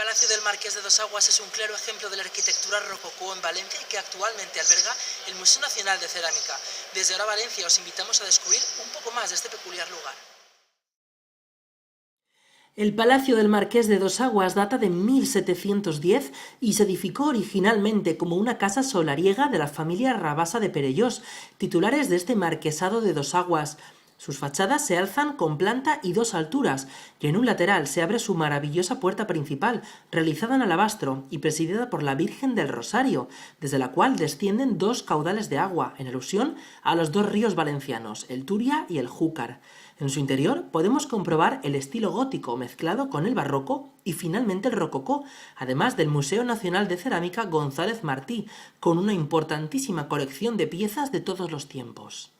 Palacio del Marqués de Dos Aguas es un claro ejemplo de la arquitectura rococó en Valencia y que actualmente alberga el Museo Nacional de Cerámica. Desde ahora Valencia os invitamos a descubrir un poco más de este peculiar lugar. El Palacio del Marqués de Dos Aguas data de 1710 y se edificó originalmente como una casa solariega de la familia Rabasa de Perellós, titulares de este marquesado de Dos Aguas. Sus fachadas se alzan con planta y dos alturas, y en un lateral se abre su maravillosa puerta principal, realizada en alabastro y presidida por la Virgen del Rosario, desde la cual descienden dos caudales de agua, en alusión a los dos ríos valencianos, el Turia y el Júcar. En su interior podemos comprobar el estilo gótico mezclado con el barroco y finalmente el rococó, además del Museo Nacional de Cerámica González Martí, con una importantísima colección de piezas de todos los tiempos.